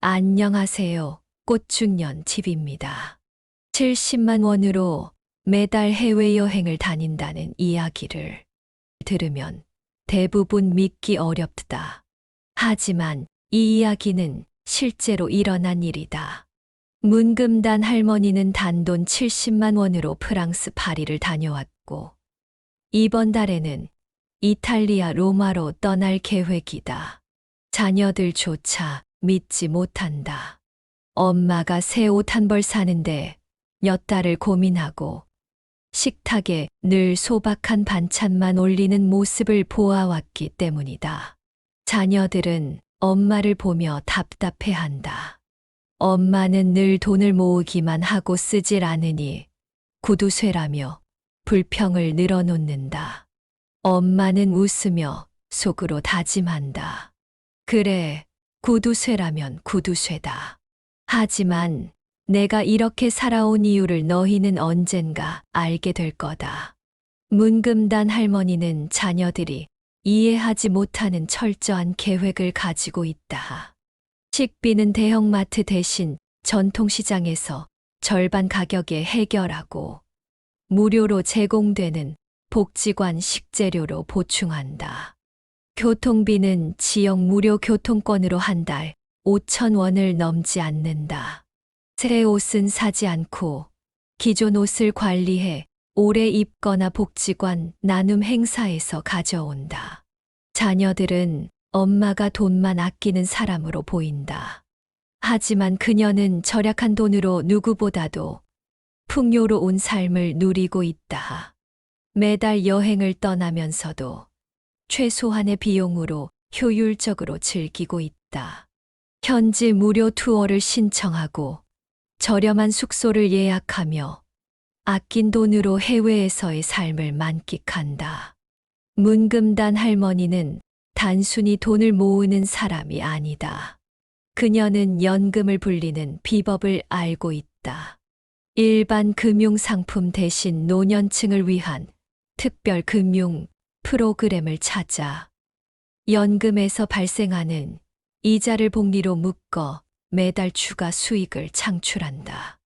안녕하세요. 꽃중년 TV입니다. 70만 원으로 매달 해외여행을 다닌다는 이야기를 들으면 대부분 믿기 어렵다. 하지만 이 이야기는 실제로 일어난 일이다. 문금단 할머니는 단돈 70만 원으로 프랑스 파리를 다녀왔고, 이번 달에는 이탈리아 로마로 떠날 계획이다. 자녀들조차 믿지 못한다. 엄마가 새 옷 한 벌 사는데 몇 달을 고민하고 식탁에 늘 소박한 반찬만 올리는 모습을 보아왔기 때문이다. 자녀들은 엄마를 보며 답답해한다. 엄마는 늘 돈을 모으기만 하고 쓰질 않으니 구두쇠라며 불평을 늘어놓는다. 엄마는 웃으며 속으로 다짐한다. 그래, 구두쇠라면 구두쇠다. 하지만 내가 이렇게 살아온 이유를 너희는 언젠가 알게 될 거다. 문금단 할머니는 자녀들이 이해하지 못하는 철저한 계획을 가지고 있다. 식비는 대형마트 대신 전통시장에서 절반 가격에 해결하고 무료로 제공되는 복지관 식재료로 보충한다. 교통비는 지역 무료 교통권으로 한 달 5천 원을 넘지 않는다. 새 옷은 사지 않고 기존 옷을 관리해 오래 입거나 복지관 나눔 행사에서 가져온다. 자녀들은 엄마가 돈만 아끼는 사람으로 보인다. 하지만 그녀는 절약한 돈으로 누구보다도 풍요로운 삶을 누리고 있다. 매달 여행을 떠나면서도 최소한의 비용으로 효율적으로 즐기고 있다. 현지 무료 투어를 신청하고 저렴한 숙소를 예약하며 아낀 돈으로 해외에서의 삶을 만끽한다. 문금단 할머니는 단순히 돈을 모으는 사람이 아니다. 그녀는 연금을 불리는 비법을 알고 있다. 일반 금융상품 대신 노년층을 위한 특별 금융 프로그램을 찾아 연금에서 발생하는 이자를 복리로 묶어 매달 추가 수익을 창출한다.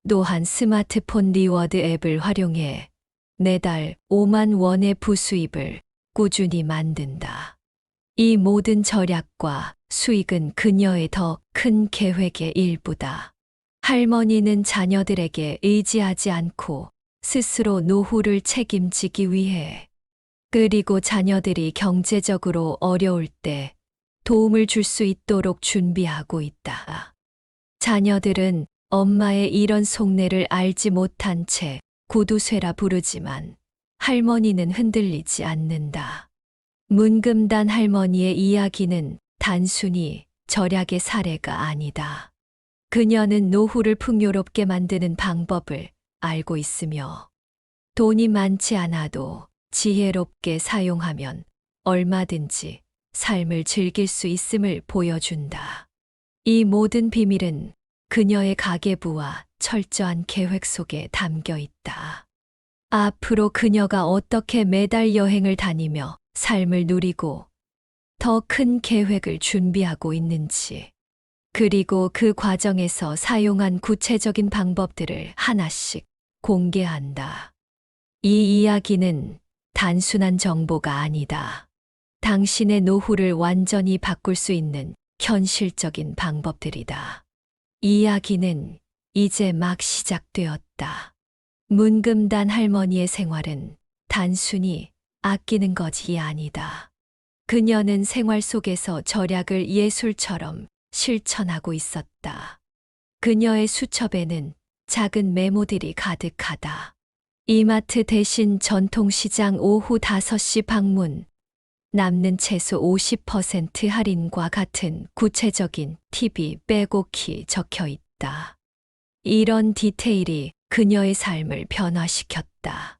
또한 스마트폰 리워드 앱을 활용해 매달 5만 원의 부수입을 꾸준히 만든다. 이 모든 절약과 수익은 그녀의 더 큰 계획의 일부다. 할머니는 자녀들에게 의지하지 않고 스스로 노후를 책임지기 위해, 그리고 자녀들이 경제적으로 어려울 때 도움을 줄 수 있도록 준비하고 있다. 자녀들은 엄마의 이런 속내를 알지 못한 채 구두쇠라 부르지만 할머니는 흔들리지 않는다. 문금단 할머니의 이야기는 단순히 절약의 사례가 아니다. 그녀는 노후를 풍요롭게 만드는 방법을 알고 있으며 돈이 많지 않아도 지혜롭게 사용하면 얼마든지 삶을 즐길 수 있음을 보여준다. 이 모든 비밀은 그녀의 가계부와 철저한 계획 속에 담겨 있다. 앞으로 그녀가 어떻게 매달 여행을 다니며 삶을 누리고 더 큰 계획을 준비하고 있는지, 그리고 그 과정에서 사용한 구체적인 방법들을 하나씩 공개한다. 이 이야기는 단순한 정보가 아니다. 당신의 노후를 완전히 바꿀 수 있는 현실적인 방법들이다. 이야기는 이제 막 시작되었다. 문금단 할머니의 생활은 단순히 아끼는 것이 아니다. 그녀는 생활 속에서 절약을 예술처럼 실천하고 있었다. 그녀의 수첩에는 작은 메모들이 가득하다. 이마트 대신 전통시장 오후 5시 방문, 남는 채소 50% 할인과 같은 구체적인 팁이 빼곡히 적혀 있다. 이런 디테일이 그녀의 삶을 변화시켰다.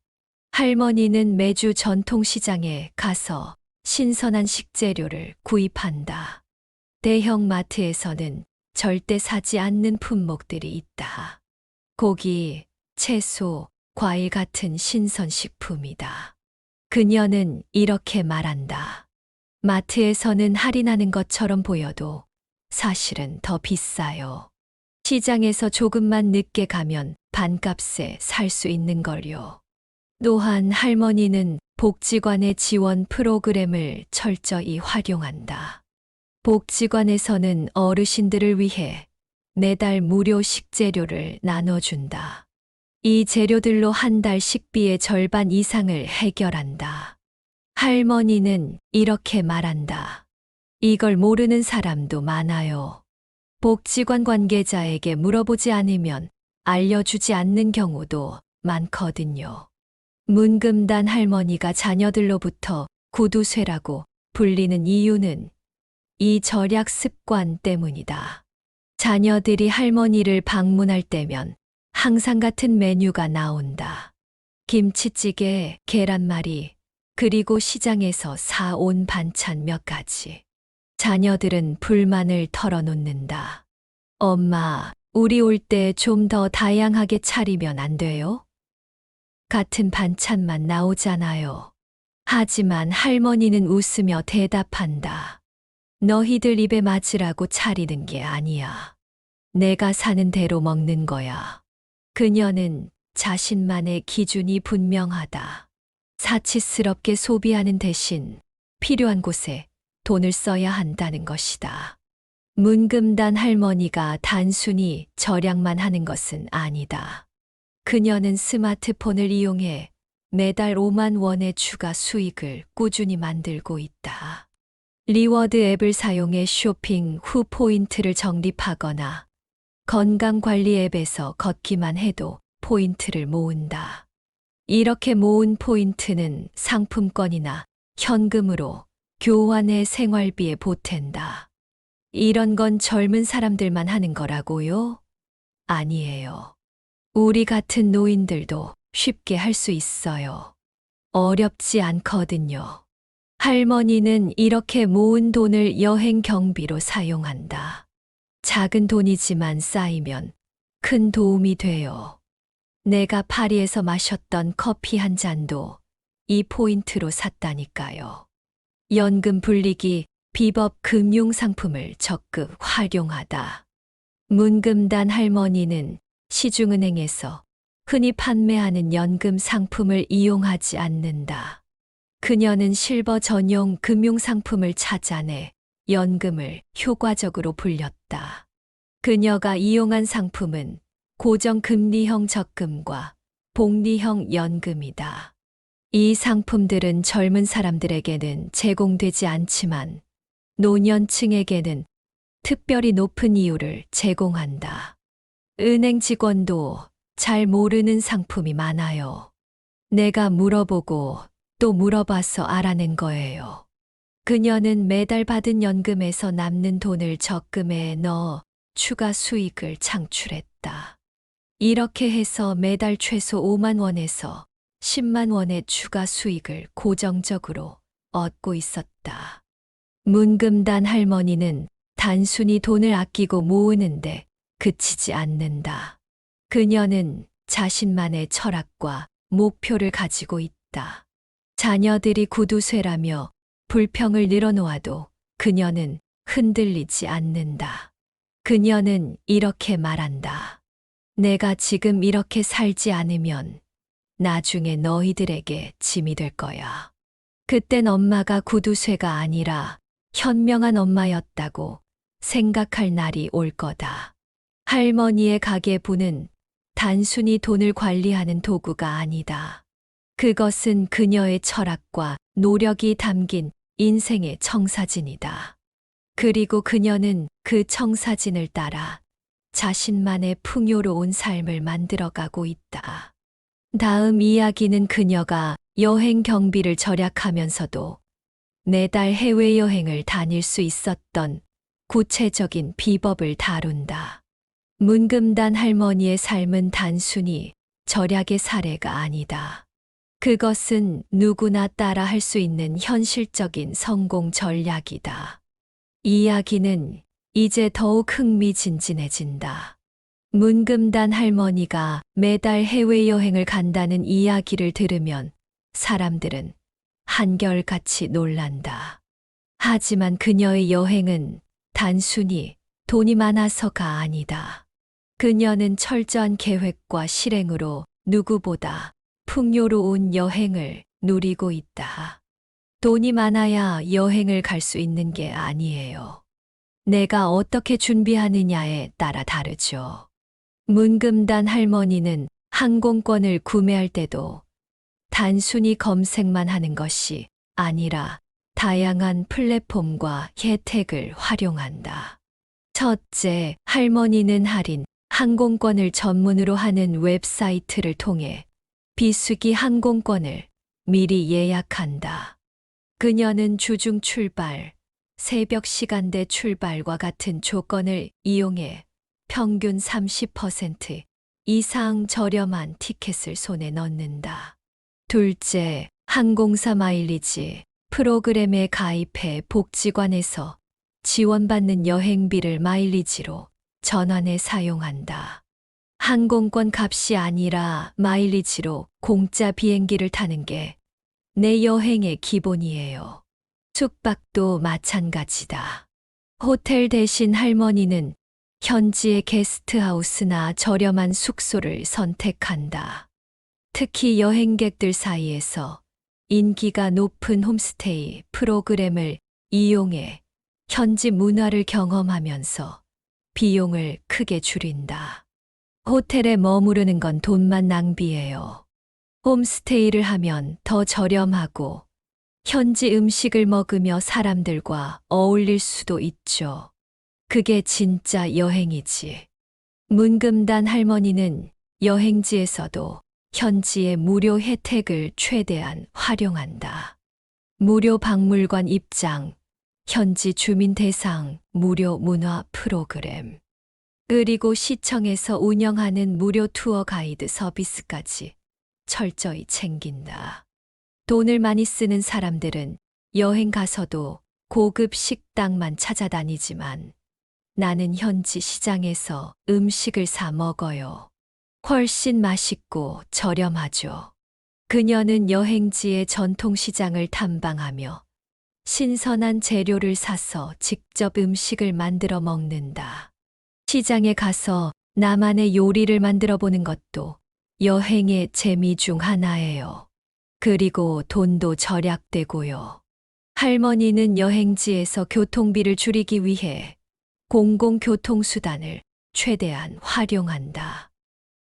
할머니는 매주 전통시장에 가서 신선한 식재료를 구입한다. 대형 마트에서는 절대 사지 않는 품목들이 있다. 고기, 채소, 과일 같은 신선식품이다. 그녀는 이렇게 말한다. 마트에서는 할인하는 것처럼 보여도 사실은 더 비싸요. 시장에서 조금만 늦게 가면 반값에 살 수 있는 걸요. 또한 할머니는 복지관의 지원 프로그램을 철저히 활용한다. 복지관에서는 어르신들을 위해 매달 무료 식재료를 나눠준다. 이 재료들로 한 달 식비의 절반 이상을 해결한다. 할머니는 이렇게 말한다. 이걸 모르는 사람도 많아요. 복지관 관계자에게 물어보지 않으면 알려주지 않는 경우도 많거든요. 문금단 할머니가 자녀들로부터 구두쇠라고 불리는 이유는 이 절약 습관 때문이다. 자녀들이 할머니를 방문할 때면 항상 같은 메뉴가 나온다. 김치찌개, 계란말이, 그리고 시장에서 사온 반찬 몇 가지. 자녀들은 불만을 털어놓는다. 엄마, 우리 올 때 좀 더 다양하게 차리면 안 돼요? 같은 반찬만 나오잖아요. 하지만 할머니는 웃으며 대답한다. 너희들 입에 맞으라고 차리는 게 아니야. 내가 사는 대로 먹는 거야. 그녀는 자신만의 기준이 분명하다. 사치스럽게 소비하는 대신 필요한 곳에 돈을 써야 한다는 것이다. 문금단 할머니가 단순히 절약만 하는 것은 아니다. 그녀는 스마트폰을 이용해 매달 5만 원의 추가 수익을 꾸준히 만들고 있다. 리워드 앱을 사용해 쇼핑 후 포인트를 적립하거나 건강관리 앱에서 걷기만 해도 포인트를 모은다. 이렇게 모은 포인트는 상품권이나 현금으로 교환해 생활비에 보탠다. 이런 건 젊은 사람들만 하는 거라고요? 아니에요. 우리 같은 노인들도 쉽게 할 수 있어요. 어렵지 않거든요. 할머니는 이렇게 모은 돈을 여행 경비로 사용한다. 작은 돈이지만 쌓이면 큰 도움이 돼요. 내가 파리에서 마셨던 커피 한 잔도 이 포인트로 샀다니까요. 연금 불리기 비법 금융상품을 적극 활용하다. 문금단 할머니는 시중은행에서 흔히 판매하는 연금 상품을 이용하지 않는다. 그녀는 실버 전용 금융상품을 찾아내 연금을 효과적으로 불렸다. 그녀가 이용한 상품은 고정금리형 적금과 복리형 연금이다. 이 상품들은 젊은 사람들에게는 제공되지 않지만 노년층에게는 특별히 높은 이율을 제공한다. 은행 직원도 잘 모르는 상품이 많아요. 내가 물어보고 또 물어봐서 알아낸 거예요. 그녀는 매달 받은 연금에서 남는 돈을 적금에 넣어 추가 수익을 창출했다. 이렇게 해서 매달 최소 5만 원에서 10만 원의 추가 수익을 고정적으로 얻고 있었다. 문금단 할머니는 단순히 돈을 아끼고 모으는데 그치지 않는다. 그녀는 자신만의 철학과 목표를 가지고 있다. 자녀들이 구두쇠라며 불평을 늘어놓아도 그녀는 흔들리지 않는다. 그녀는 이렇게 말한다. 내가 지금 이렇게 살지 않으면 나중에 너희들에게 짐이 될 거야. 그땐 엄마가 구두쇠가 아니라 현명한 엄마였다고 생각할 날이 올 거다. 할머니의 가계부는 단순히 돈을 관리하는 도구가 아니다. 그것은 그녀의 철학과 노력이 담긴 인생의 청사진이다. 그리고 그녀는 그 청사진을 따라 자신만의 풍요로운 삶을 만들어가고 있다. 다음 이야기는 그녀가 여행 경비를 절약하면서도 매달 해외여행을 다닐 수 있었던 구체적인 비법을 다룬다. 문금단 할머니의 삶은 단순히 절약의 사례가 아니다. 그것은 누구나 따라 할 수 있는 현실적인 성공 전략이다. 이야기는 이제 더욱 흥미진진해진다. 문금단 할머니가 매달 해외여행을 간다는 이야기를 들으면 사람들은 한결같이 놀란다. 하지만 그녀의 여행은 단순히 돈이 많아서가 아니다. 그녀는 철저한 계획과 실행으로 누구보다 풍요로운 여행을 누리고 있다. 돈이 많아야 여행을 갈 수 있는 게 아니에요. 내가 어떻게 준비하느냐에 따라 다르죠. 문금단 할머니는 항공권을 구매할 때도 단순히 검색만 하는 것이 아니라 다양한 플랫폼과 혜택을 활용한다. 첫째, 할머니는 할인, 항공권을 전문으로 하는 웹사이트를 통해 비수기 항공권을 미리 예약한다. 그녀는 주중 출발, 새벽 시간대 출발과 같은 조건을 이용해 평균 30% 이상 저렴한 티켓을 손에 넣는다. 둘째, 항공사 마일리지 프로그램에 가입해 복지관에서 지원받는 여행비를 마일리지로 전환해 사용한다. 항공권 값이 아니라 마일리지로 공짜 비행기를 타는 게 내 여행의 기본이에요. 숙박도 마찬가지다. 호텔 대신 할머니는 현지의 게스트하우스나 저렴한 숙소를 선택한다. 특히 여행객들 사이에서 인기가 높은 홈스테이 프로그램을 이용해 현지 문화를 경험하면서 비용을 크게 줄인다. 호텔에 머무르는 건 돈만 낭비예요. 홈스테이를 하면 더 저렴하고 현지 음식을 먹으며 사람들과 어울릴 수도 있죠. 그게 진짜 여행이지. 문금단 할머니는 여행지에서도 현지의 무료 혜택을 최대한 활용한다. 무료 박물관 입장, 현지 주민 대상 무료 문화 프로그램, 그리고 시청에서 운영하는 무료 투어 가이드 서비스까지 철저히 챙긴다. 돈을 많이 쓰는 사람들은 여행 가서도 고급 식당만 찾아다니지만 나는 현지 시장에서 음식을 사 먹어요. 훨씬 맛있고 저렴하죠. 그녀는 여행지의 전통시장을 탐방하며 신선한 재료를 사서 직접 음식을 만들어 먹는다. 시장에 가서 나만의 요리를 만들어 보는 것도 여행의 재미 중 하나예요. 그리고 돈도 절약되고요. 할머니는 여행지에서 교통비를 줄이기 위해 공공교통수단을 최대한 활용한다.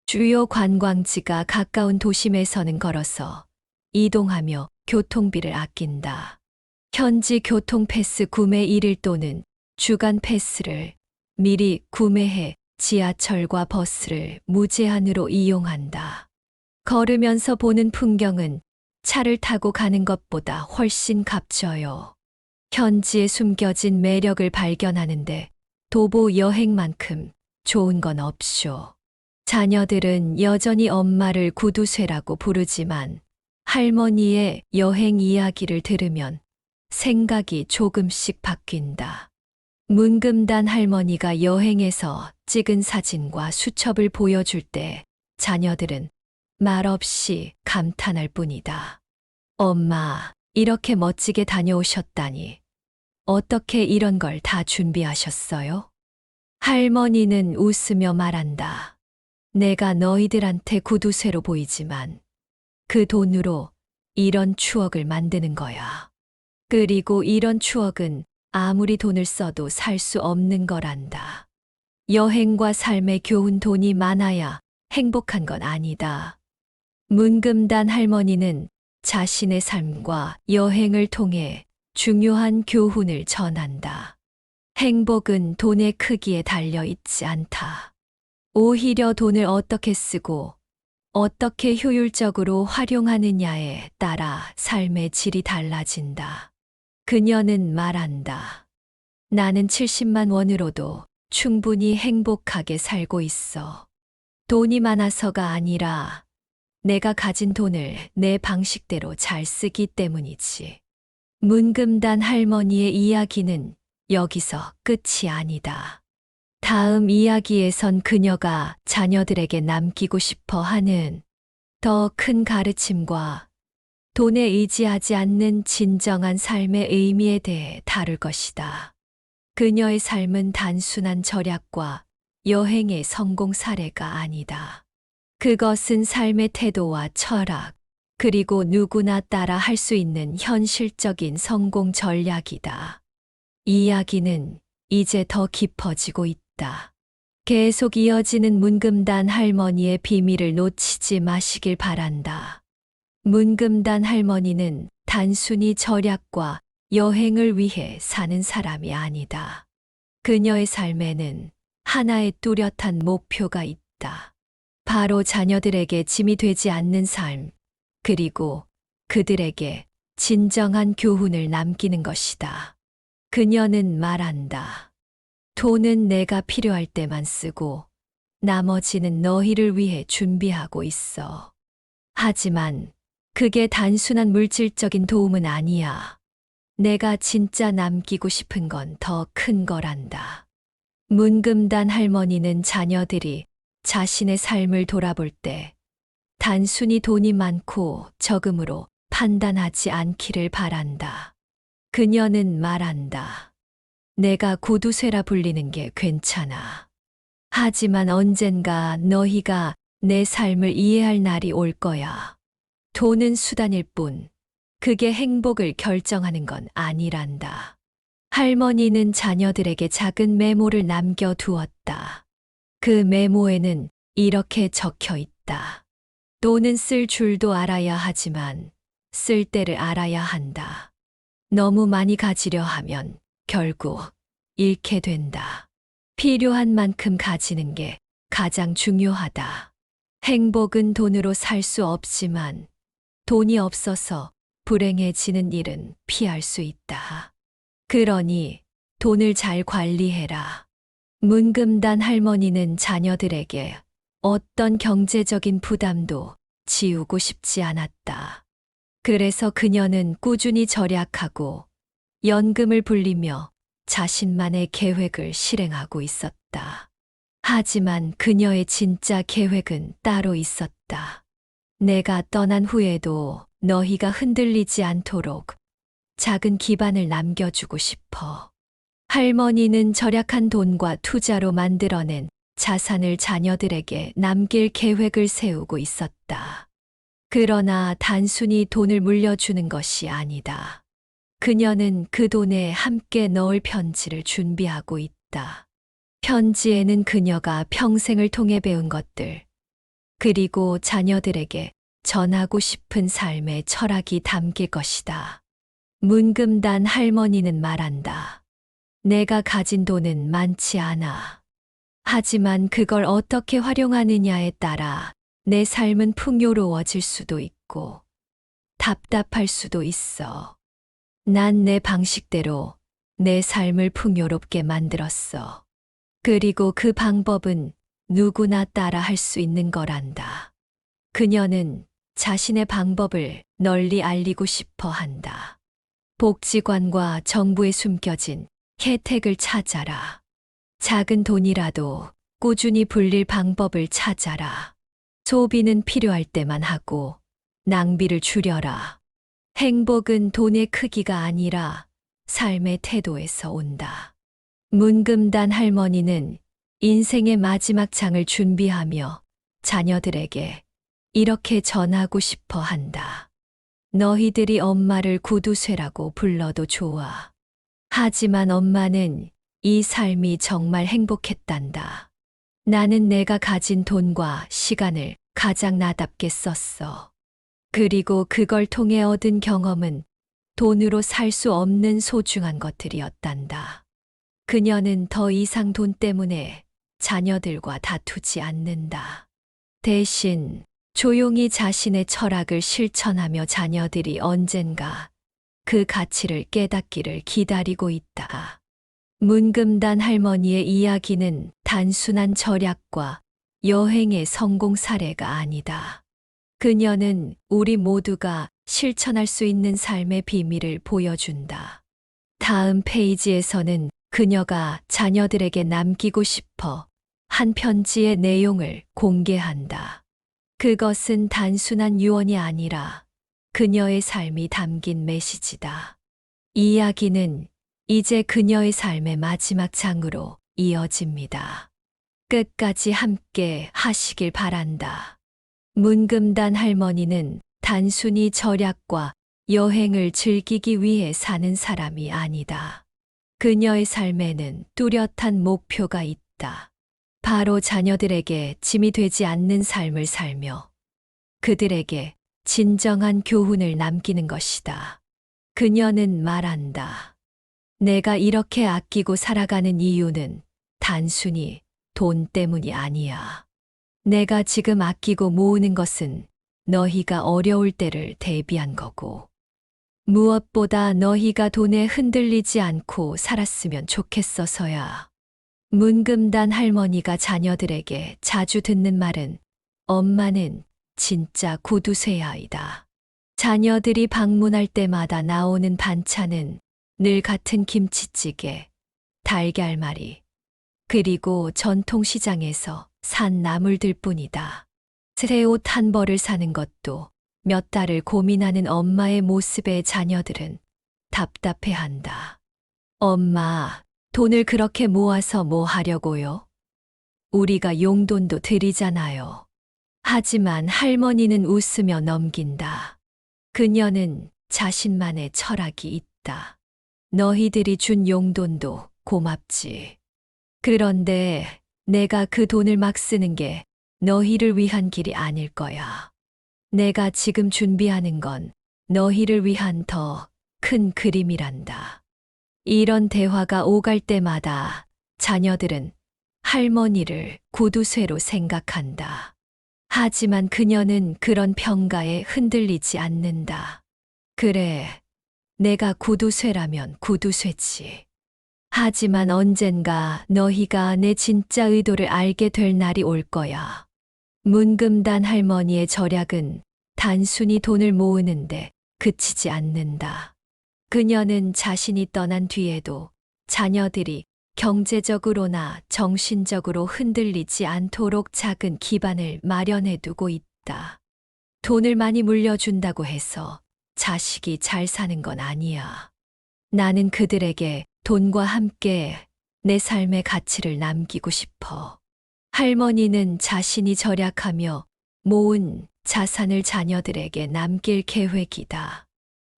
주요 관광지가 가까운 도심에서는 걸어서 이동하며 교통비를 아낀다. 현지 교통 패스 구매 1일 또는 주간 패스를 미리 구매해 지하철과 버스를 무제한으로 이용한다. 걸으면서 보는 풍경은 차를 타고 가는 것보다 훨씬 값져요. 현지에 숨겨진 매력을 발견하는데 도보 여행만큼 좋은 건 없쇼. 자녀들은 여전히 엄마를 구두쇠라고 부르지만 할머니의 여행 이야기를 들으면 생각이 조금씩 바뀐다. 문금단 할머니가 여행에서 찍은 사진과 수첩을 보여줄 때 자녀들은 말없이 감탄할 뿐이다. 엄마, 이렇게 멋지게 다녀오셨다니. 어떻게 이런 걸 다 준비하셨어요? 할머니는 웃으며 말한다. 내가 너희들한테 구두쇠로 보이지만 그 돈으로 이런 추억을 만드는 거야. 그리고 이런 추억은 아무리 돈을 써도 살 수 없는 거란다. 여행과 삶의 교훈 돈이 많아야 행복한 건 아니다. 문금단 할머니는 자신의 삶과 여행을 통해 중요한 교훈을 전한다. 행복은 돈의 크기에 달려 있지 않다. 오히려 돈을 어떻게 쓰고 어떻게 효율적으로 활용하느냐에 따라 삶의 질이 달라진다. 그녀는 말한다. 나는 70만 원으로도 충분히 행복하게 살고 있어. 돈이 많아서가 아니라 내가 가진 돈을 내 방식대로 잘 쓰기 때문이지. 문금단 할머니의 이야기는 여기서 끝이 아니다. 다음 이야기에선 그녀가 자녀들에게 남기고 싶어 하는 더 큰 가르침과 돈에 의지하지 않는 진정한 삶의 의미에 대해 다룰 것이다. 그녀의 삶은 단순한 절약과 여행의 성공 사례가 아니다. 그것은 삶의 태도와 철학, 그리고 누구나 따라 할 수 있는 현실적인 성공 전략이다. 이야기는 이제 더 깊어지고 있다. 계속 이어지는 문금단 할머니의 비밀을 놓치지 마시길 바란다. 문금단 할머니는 단순히 절약과 여행을 위해 사는 사람이 아니다. 그녀의 삶에는 하나의 뚜렷한 목표가 있다. 바로 자녀들에게 짐이 되지 않는 삶, 그리고 그들에게 진정한 교훈을 남기는 것이다. 그녀는 말한다. 돈은 내가 필요할 때만 쓰고 나머지는 너희를 위해 준비하고 있어. 하지만 그게 단순한 물질적인 도움은 아니야. 내가 진짜 남기고 싶은 건 더 큰 거란다. 문금단 할머니는 자녀들이 자신의 삶을 돌아볼 때 단순히 돈이 많고 적음으로 판단하지 않기를 바란다. 그녀는 말한다. 내가 구두쇠라 불리는 게 괜찮아. 하지만 언젠가 너희가 내 삶을 이해할 날이 올 거야. 돈은 수단일 뿐, 그게 행복을 결정하는 건 아니란다. 할머니는 자녀들에게 작은 메모를 남겨두었다. 그 메모에는 이렇게 적혀 있다. 돈은 쓸 줄도 알아야 하지만 쓸 때를 알아야 한다. 너무 많이 가지려 하면 결국 잃게 된다. 필요한 만큼 가지는 게 가장 중요하다. 행복은 돈으로 살 수 없지만 돈이 없어서 불행해지는 일은 피할 수 있다. 그러니 돈을 잘 관리해라. 문금단 할머니는 자녀들에게 어떤 경제적인 부담도 지우고 싶지 않았다. 그래서 그녀는 꾸준히 절약하고 연금을 불리며 자신만의 계획을 실행하고 있었다. 하지만 그녀의 진짜 계획은 따로 있었다. 내가 떠난 후에도 너희가 흔들리지 않도록 작은 기반을 남겨주고 싶어. 할머니는 절약한 돈과 투자로 만들어낸 자산을 자녀들에게 남길 계획을 세우고 있었다. 그러나 단순히 돈을 물려주는 것이 아니다. 그녀는 그 돈에 함께 넣을 편지를 준비하고 있다. 편지에는 그녀가 평생을 통해 배운 것들, 그리고 자녀들에게 전하고 싶은 삶의 철학이 담길 것이다. 문금단 할머니는 말한다. 내가 가진 돈은 많지 않아. 하지만 그걸 어떻게 활용하느냐에 따라 내 삶은 풍요로워질 수도 있고 답답할 수도 있어. 난 내 방식대로 내 삶을 풍요롭게 만들었어. 그리고 그 방법은 누구나 따라 할 수 있는 거란다. 그녀는 자신의 방법을 널리 알리고 싶어 한다. 복지관과 정부에 숨겨진 혜택을 찾아라. 작은 돈이라도 꾸준히 불릴 방법을 찾아라. 소비는 필요할 때만 하고 낭비를 줄여라. 행복은 돈의 크기가 아니라 삶의 태도에서 온다. 문금단 할머니는 인생의 마지막 장을 준비하며 자녀들에게 이렇게 전하고 싶어 한다. 너희들이 엄마를 구두쇠라고 불러도 좋아. 하지만 엄마는 이 삶이 정말 행복했단다. 나는 내가 가진 돈과 시간을 가장 나답게 썼어. 그리고 그걸 통해 얻은 경험은 돈으로 살 수 없는 소중한 것들이었단다. 그녀는 더 이상 돈 때문에 자녀들과 다투지 않는다. 대신 조용히 자신의 철학을 실천하며 자녀들이 언젠가 그 가치를 깨닫기를 기다리고 있다. 문금단 할머니의 이야기는 단순한 절약과 여행의 성공 사례가 아니다. 그녀는 우리 모두가 실천할 수 있는 삶의 비밀을 보여준다. 다음 페이지에서는 그녀가 자녀들에게 남기고 싶어 한 편지의 내용을 공개한다. 그것은 단순한 유언이 아니라 그녀의 삶이 담긴 메시지다. 이야기는 이제 그녀의 삶의 마지막 장으로 이어집니다. 끝까지 함께 하시길 바란다. 문금단 할머니는 단순히 절약과 여행을 즐기기 위해 사는 사람이 아니다. 그녀의 삶에는 뚜렷한 목표가 있다. 바로 자녀들에게 짐이 되지 않는 삶을 살며 그들에게 진정한 교훈을 남기는 것이다. 그녀는 말한다. 내가 이렇게 아끼고 살아가는 이유는 단순히 돈 때문이 아니야. 내가 지금 아끼고 모으는 것은 너희가 어려울 때를 대비한 거고, 무엇보다 너희가 돈에 흔들리지 않고 살았으면 좋겠어서야. 문금단 할머니가 자녀들에게 자주 듣는 말은 엄마는 진짜 구두쇠야이다. 자녀들이 방문할 때마다 나오는 반찬은 늘 같은 김치찌개, 달걀말이, 그리고 전통시장에서 산 나물들 뿐이다. 새 옷 한 벌을 사는 것도 몇 달을 고민하는 엄마의 모습에 자녀들은 답답해한다. 엄마, 돈을 그렇게 모아서 뭐 하려고요? 우리가 용돈도 드리잖아요. 하지만 할머니는 웃으며 넘긴다. 그녀는 자신만의 철학이 있다. 너희들이 준 용돈도 고맙지. 그런데 내가 그 돈을 막 쓰는 게 너희를 위한 길이 아닐 거야. 내가 지금 준비하는 건 너희를 위한 더 큰 그림이란다. 이런 대화가 오갈 때마다 자녀들은 할머니를 구두쇠로 생각한다. 하지만 그녀는 그런 평가에 흔들리지 않는다. 그래, 내가 구두쇠라면 구두쇠지. 하지만 언젠가 너희가 내 진짜 의도를 알게 될 날이 올 거야. 문금단 할머니의 절약은 단순히 돈을 모으는데 그치지 않는다. 그녀는 자신이 떠난 뒤에도 자녀들이 경제적으로나 정신적으로 흔들리지 않도록 작은 기반을 마련해 두고 있다. 돈을 많이 물려준다고 해서 자식이 잘 사는 건 아니야. 나는 그들에게 돈과 함께 내 삶의 가치를 남기고 싶어. 할머니는 자신이 절약하며 모은 자산을 자녀들에게 남길 계획이다.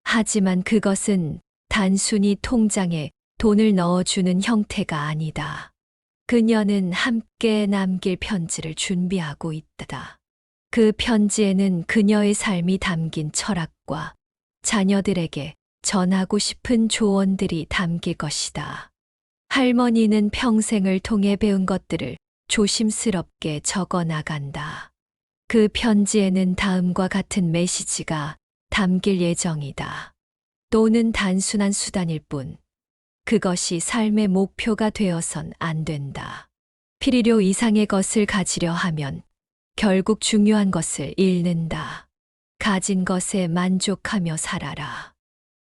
하지만 그것은 단순히 통장에 돈을 넣어주는 형태가 아니다. 그녀는 함께 남길 편지를 준비하고 있다. 그 편지에는 그녀의 삶이 담긴 철학과 자녀들에게 전하고 싶은 조언들이 담길 것이다. 할머니는 평생을 통해 배운 것들을 조심스럽게 적어 나간다. 그 편지에는 다음과 같은 메시지가 담길 예정이다. 돈은 단순한 수단일 뿐, 그것이 삶의 목표가 되어선 안 된다. 필요 이상의 것을 가지려 하면 결국 중요한 것을 잃는다. 가진 것에 만족하며 살아라.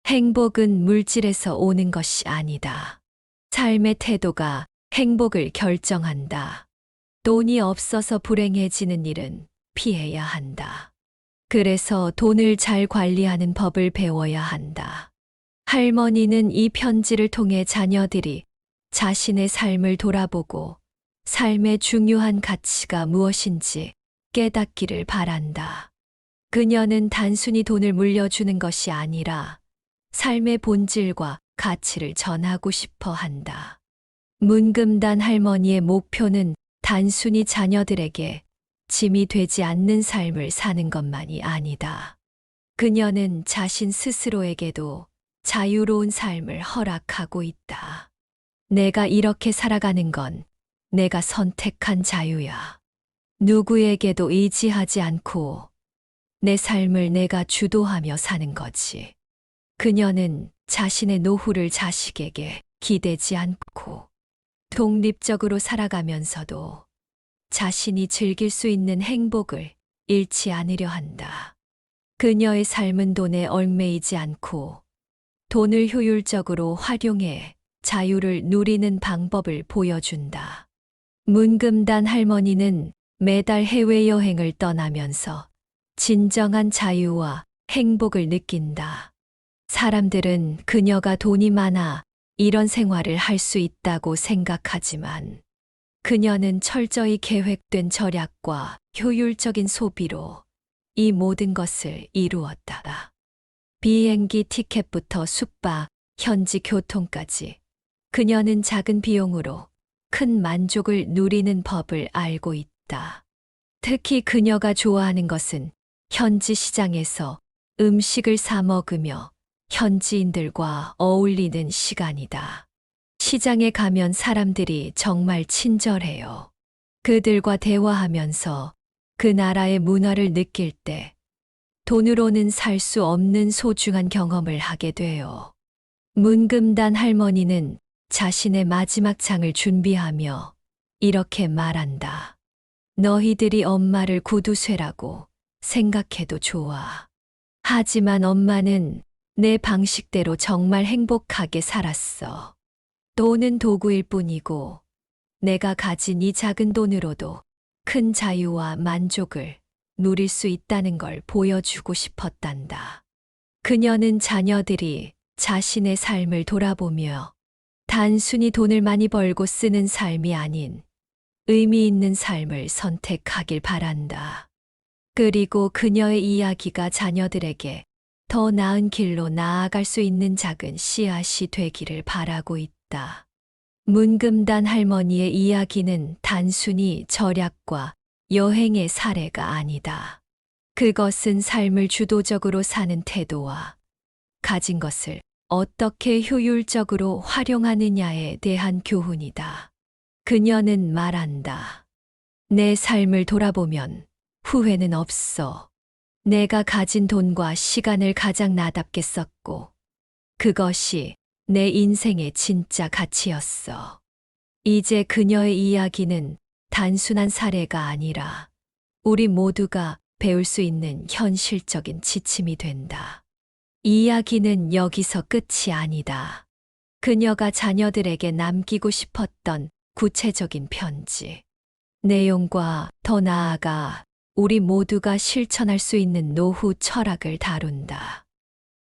행복은 물질에서 오는 것이 아니다. 삶의 태도가 행복을 결정한다. 돈이 없어서 불행해지는 일은 피해야 한다. 그래서 돈을 잘 관리하는 법을 배워야 한다. 할머니는 이 편지를 통해 자녀들이 자신의 삶을 돌아보고 삶의 중요한 가치가 무엇인지 깨닫기를 바란다. 그녀는 단순히 돈을 물려주는 것이 아니라 삶의 본질과 가치를 전하고 싶어 한다. 문금단 할머니의 목표는 단순히 자녀들에게 짐이 되지 않는 삶을 사는 것만이 아니다. 그녀는 자신 스스로에게도 자유로운 삶을 허락하고 있다. 내가 이렇게 살아가는 건 내가 선택한 자유야. 누구에게도 의지하지 않고 내 삶을 내가 주도하며 사는 거지. 그녀는 자신의 노후를 자식에게 기대지 않고 독립적으로 살아가면서도 자신이 즐길 수 있는 행복을 잃지 않으려 한다. 그녀의 삶은 돈에 얽매이지 않고 돈을 효율적으로 활용해 자유를 누리는 방법을 보여준다. 문금단 할머니는 매달 해외여행을 떠나면서 진정한 자유와 행복을 느낀다. 사람들은 그녀가 돈이 많아 이런 생활을 할 수 있다고 생각하지만 그녀는 철저히 계획된 절약과 효율적인 소비로 이 모든 것을 이루었다. 비행기 티켓부터 숙박, 현지 교통까지 그녀는 작은 비용으로 큰 만족을 누리는 법을 알고 있다. 특히 그녀가 좋아하는 것은 현지 시장에서 음식을 사 먹으며 현지인들과 어울리는 시간이다. 시장에 가면 사람들이 정말 친절해요. 그들과 대화하면서 그 나라의 문화를 느낄 때 돈으로는 살 수 없는 소중한 경험을 하게 돼요. 문금단 할머니는 자신의 마지막 장을 준비하며 이렇게 말한다. 너희들이 엄마를 구두쇠라고 생각해도 좋아. 하지만 엄마는 내 방식대로 정말 행복하게 살았어. 돈은 도구일 뿐이고 내가 가진 이 작은 돈으로도 큰 자유와 만족을 누릴 수 있다는 걸 보여주고 싶었단다. 그녀는 자녀들이 자신의 삶을 돌아보며 단순히 돈을 많이 벌고 쓰는 삶이 아닌 의미 있는 삶을 선택하길 바란다. 그리고 그녀의 이야기가 자녀들에게 더 나은 길로 나아갈 수 있는 작은 씨앗이 되기를 바라고 있다. 문금단 할머니의 이야기는 단순히 절약과 여행의 사례가 아니다. 그것은 삶을 주도적으로 사는 태도와 가진 것을 어떻게 효율적으로 활용하느냐에 대한 교훈이다. 그녀는 말한다. 내 삶을 돌아보면 후회는 없어. 내가 가진 돈과 시간을 가장 나답게 썼고, 그것이 내 인생의 진짜 가치였어. 이제 그녀의 이야기는 단순한 사례가 아니라 우리 모두가 배울 수 있는 현실적인 지침이 된다. 이야기는 여기서 끝이 아니다. 그녀가 자녀들에게 남기고 싶었던 구체적인 편지. 내용과 더 나아가 우리 모두가 실천할 수 있는 노후 철학을 다룬다.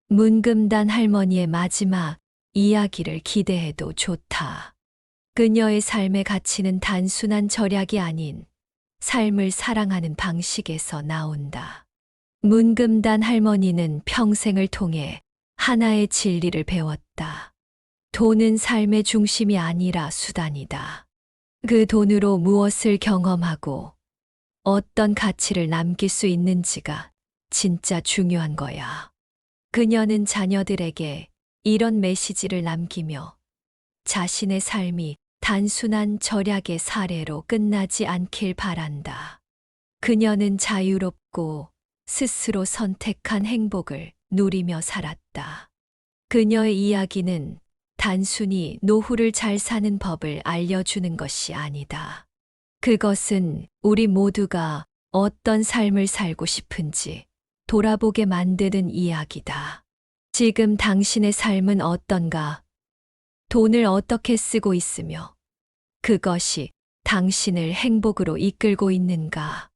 문금단 할머니의 마지막 이야기를 기대해도 좋다. 그녀의 삶의 가치는 단순한 절약이 아닌 삶을 사랑하는 방식에서 나온다. 문금단 할머니는 평생을 통해 하나의 진리를 배웠다. 돈은 삶의 중심이 아니라 수단이다. 그 돈으로 무엇을 경험하고 어떤 가치를 남길 수 있는지가 진짜 중요한 거야. 그녀는 자녀들에게 이런 메시지를 남기며 자신의 삶이 단순한 절약의 사례로 끝나지 않길 바란다. 그녀는 자유롭고 스스로 선택한 행복을 누리며 살았다. 그녀의 이야기는 단순히 노후를 잘 사는 법을 알려주는 것이 아니다. 그것은 우리 모두가 어떤 삶을 살고 싶은지 돌아보게 만드는 이야기다. 지금 당신의 삶은 어떤가? 돈을 어떻게 쓰고 있으며 그것이 당신을 행복으로 이끌고 있는가?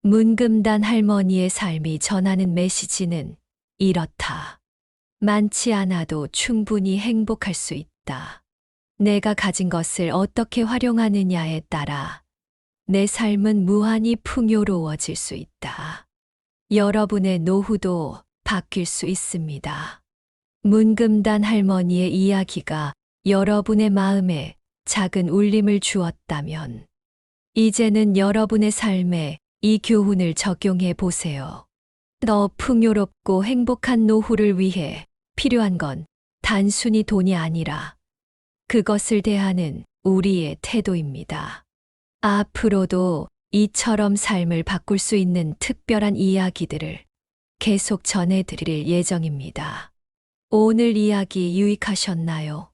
문금단 할머니의 삶이 전하는 메시지는 이렇다. 많지 않아도 충분히 행복할 수 있다. 내가 가진 것을 어떻게 활용하느냐에 따라 내 삶은 무한히 풍요로워질 수 있다. 여러분의 노후도 바뀔 수 있습니다. 문금단 할머니의 이야기가 여러분의 마음에 작은 울림을 주었다면, 이제는 여러분의 삶에 이 교훈을 적용해 보세요. 더 풍요롭고 행복한 노후를 위해 필요한 건 단순히 돈이 아니라 그것을 대하는 우리의 태도입니다. 앞으로도 이처럼 삶을 바꿀 수 있는 특별한 이야기들을 계속 전해드릴 예정입니다. 오늘 이야기 유익하셨나요?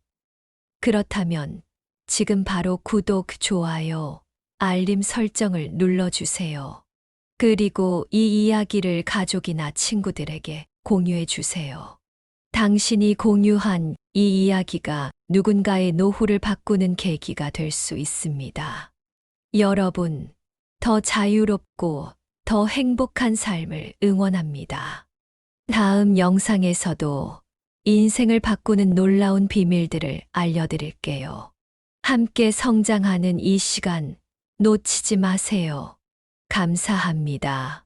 그렇다면 지금 바로 구독, 좋아요, 알림 설정을 눌러주세요. 그리고 이 이야기를 가족이나 친구들에게 공유해 주세요. 당신이 공유한 이 이야기가 누군가의 노후를 바꾸는 계기가 될 수 있습니다. 여러분, 더 자유롭고 더 행복한 삶을 응원합니다. 다음 영상에서도 인생을 바꾸는 놀라운 비밀들을 알려드릴게요. 함께 성장하는 이 시간 놓치지 마세요. 감사합니다.